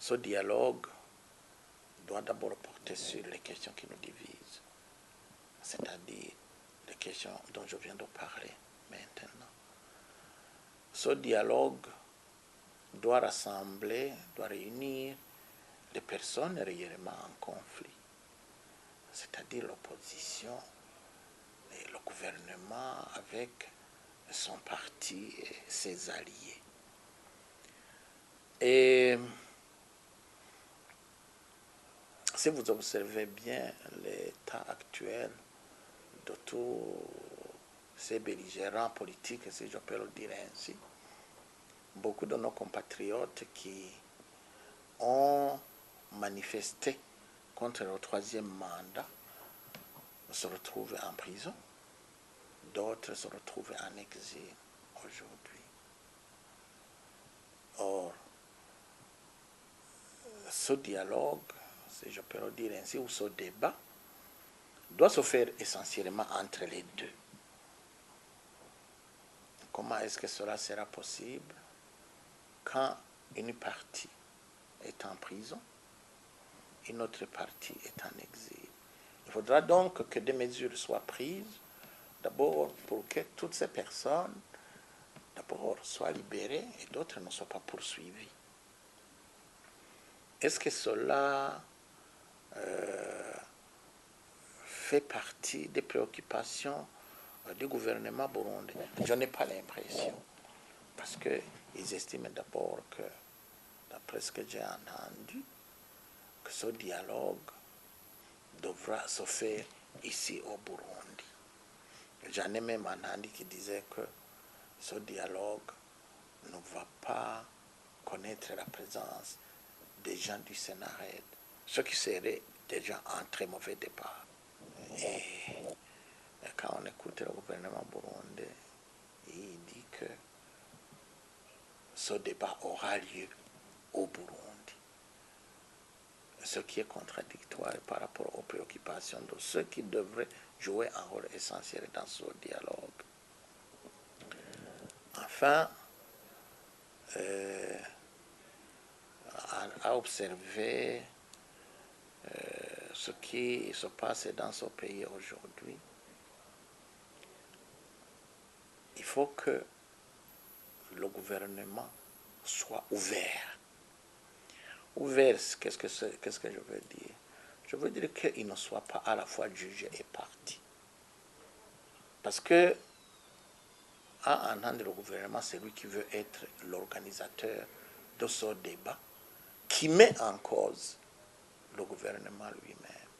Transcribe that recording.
Ce dialogue doit d'abord porter sur les questions qui nous divisent, c'est-à-dire les questions dont je viens de parler maintenant. Ce dialogue doit rassembler, doit réunir les personnes réellement en conflit, c'est-à-dire l'opposition et le gouvernement avec son parti et ses alliés. Et si vous observez bien l'état actuel de tous ces belligérants politiques, si je peux le dire ainsi, beaucoup de nos compatriotes qui ont manifesté contre le troisième mandat se retrouvent en prison, d'autres se retrouvent en exil aujourd'hui. Or, ce dialogue, si je peux le dire ainsi, ou ce débat, doit se faire essentiellement entre les deux. Comment est-ce que cela sera possible quand une partie est en prison, une autre partie est en exil? Il faudra donc que des mesures soient prises, d'abord pour que toutes ces personnes, d'abord, soient libérées et d'autres ne soient pas poursuivies. Est-ce que cela fait partie des préoccupations du gouvernement burundais? Je n'ai pas l'impression, parce qu'ils estiment d'abord que, d'après ce que j'ai entendu, que ce dialogue devra se faire ici au Burundi. J'en ai même entendu qui disait que ce dialogue ne va pas connaître la présence des gens du Sénarède, ce qui serait déjà un très mauvais départ. Et quand on écoute le gouvernement burundais, il dit que ce débat aura lieu au Burundi, ce qui est contradictoire par rapport aux préoccupations de ceux qui devraient jouer un rôle essentiel dans ce dialogue. Enfin, à observer ce qui se passe dans ce pays aujourd'hui, il faut que le gouvernement soit ouvert. Ouvert, qu'est-ce que je veux dire? Je veux dire qu'il ne soit pas à la fois jugé et parti. Parce que, à entendre le gouvernement, c'est lui qui veut être l'organisateur de ce débat, qui met en cause le gouvernement lui-même.